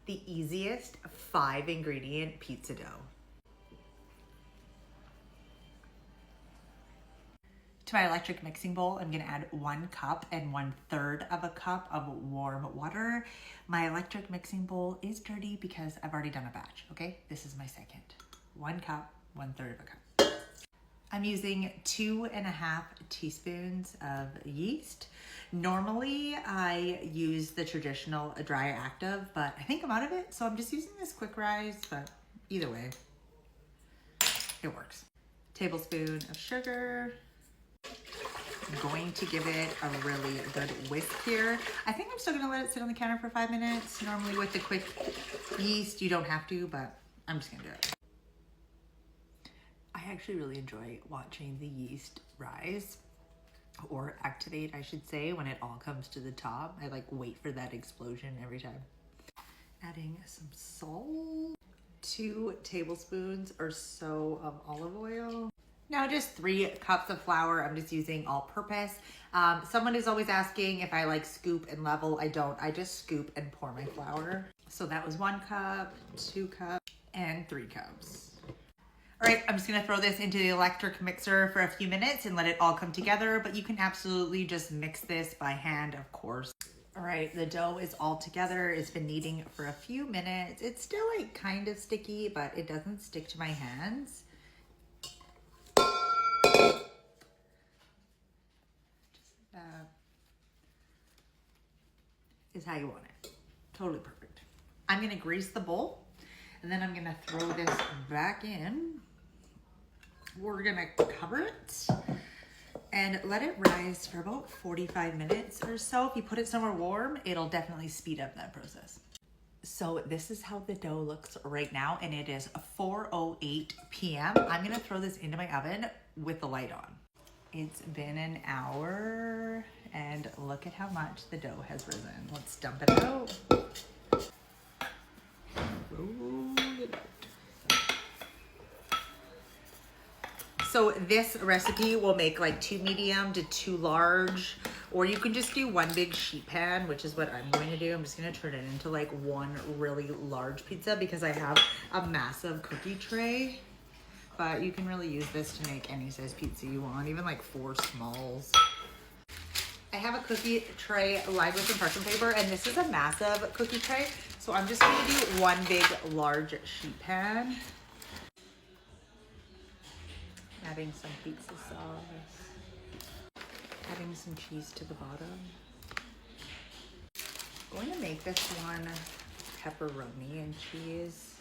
the easiest 5-ingredient pizza dough. To my electric mixing bowl, I'm gonna add 1 cup and 1/3 of a cup of warm water. My electric mixing bowl is dirty because I've already done a batch, okay? This is my second. 1 cup, 1/3 of a cup. I'm using 2.5 teaspoons of yeast. Normally I use the traditional dry active, but I think I'm out of it, so I'm just using this quick rise, but either way, it works. Tablespoon of sugar. I'm going to give it a really good whisk here. I think I'm still gonna let it sit on the counter for 5 minutes. Normally with the quick yeast, you don't have to, but I'm just gonna do it. I actually really enjoy watching the yeast rise, or activate, I should say, when it all comes to the top. I like wait for that explosion every time. Adding some salt, 2 tablespoons or so of olive oil. Now just 3 cups of flour. I'm just using all-purpose. Someone is always asking if I like scoop and level. I don't. I just scoop and pour my flour. So that was 1 cup, 2 cups, and 3 cups. All right, I'm just gonna throw this into the electric mixer for a few minutes and let it all come together, but you can absolutely just mix this by hand, of course. All right, the dough is all together. It's been kneading for a few minutes. It's still like kind of sticky, but it doesn't stick to my hands. That is how you want it. Totally perfect. I'm gonna grease the bowl and then I'm gonna throw this back in. We're gonna cover it and let it rise for about 45 minutes or so. If you put it somewhere warm, it'll definitely speed up that process. So this is how the dough looks right now, and it is 4:08 p.m. I'm gonna throw this into my oven with the light on. It's been an hour and look at how much the dough has risen. Let's dump it out. Roll it out. So this recipe will make like 2 medium to 2 large, or you can just do 1 big sheet pan, which is what I'm going to do. I'm just gonna turn it into like 1 really large pizza because I have a massive cookie tray. But you can really use this to make any size pizza you want, even like 4 smalls. I have a cookie tray lined with some parchment paper, and this is a massive cookie tray. So I'm just gonna do 1 big large sheet pan. Adding some pizza sauce. Adding some cheese to the bottom. Going to make this one pepperoni and cheese.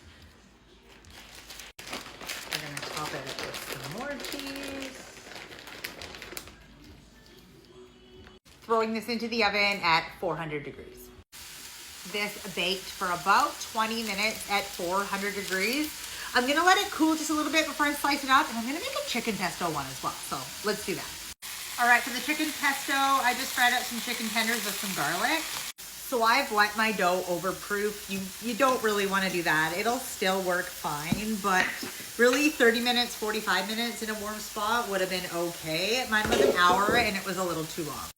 We're gonna top it with some more cheese. Throwing this into the oven at 400 degrees. This baked for about 20 minutes at 400 degrees. I'm gonna let it cool just a little bit before I slice it up, and I'm gonna make a chicken pesto one as well. So let's do that. All right, for the chicken pesto, I just fried up some chicken tenders with some garlic. So I've let my dough overproof. You don't really wanna do that. It'll still work fine, but really 30 minutes, 45 minutes in a warm spot would have been okay. Mine was an hour and it was a little too long.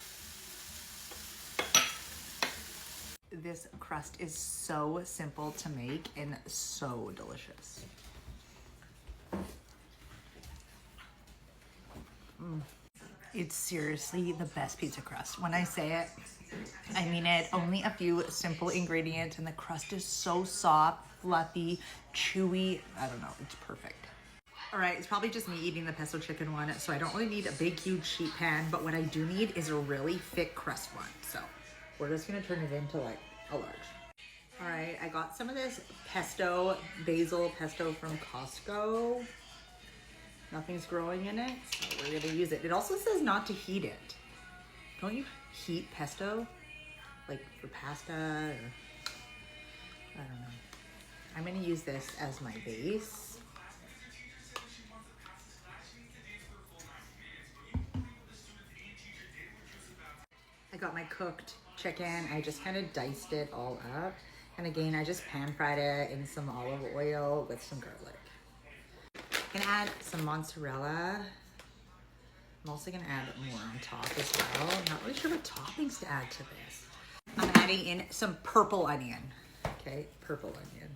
This crust is so simple to make and so delicious. It's seriously the best pizza crust. When I say it, I mean it. Only a few simple ingredients and the crust is so soft, fluffy, chewy. I don't know, it's perfect. All right, it's probably just me eating the pesto chicken one, so I don't really need a big, huge sheet pan, but what I do need is a really thick crust one. So we're just gonna turn it into like a large. All right, I got some of this pesto, basil pesto from Costco. Nothing's growing in it, so we're gonna use it. It also says not to heat it. Don't you heat pesto? Like for pasta or, I don't know. I'm gonna use this as my base. I got my cooked chicken. I just kind of diced it all up. And again, I just pan fried it in some olive oil with some garlic. I'm gonna add some mozzarella. I'm also gonna add more on top as well. I'm not really sure what toppings to add to this. I'm adding in some purple onion. Okay, purple onion.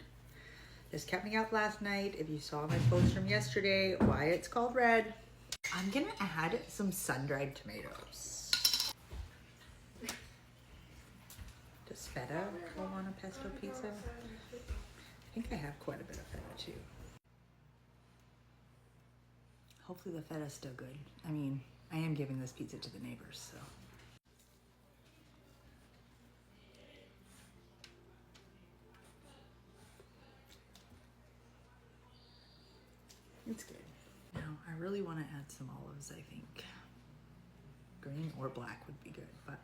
This kept me up last night. If you saw my post from yesterday, why it's called red. I'm gonna add some sun-dried tomatoes. Does feta go on a pesto pizza? I think I have quite a bit of feta too. Hopefully the feta's still good. I mean, I am giving this pizza to the neighbors, so. It's good. Now, I really want to add some olives, I think. Green or black would be good, but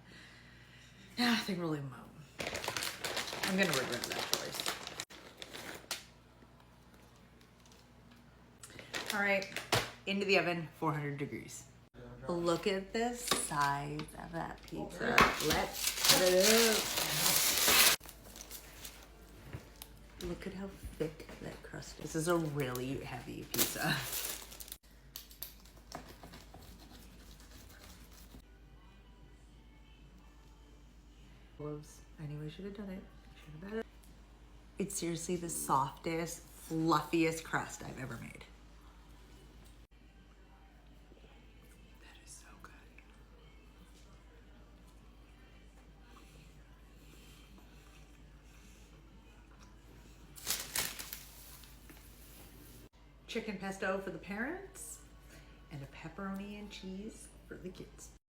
yeah, I think really won't. I'm gonna regret that choice. All right, into the oven, 400 degrees. Look at the size of that pizza. Let's cut it up. Look at how thick that crust is. This is a really heavy pizza. I knew I should have done it. Should have done it. It's seriously the softest, fluffiest crust I've ever made. That is so good. Chicken pesto for the parents and a pepperoni and cheese for the kids.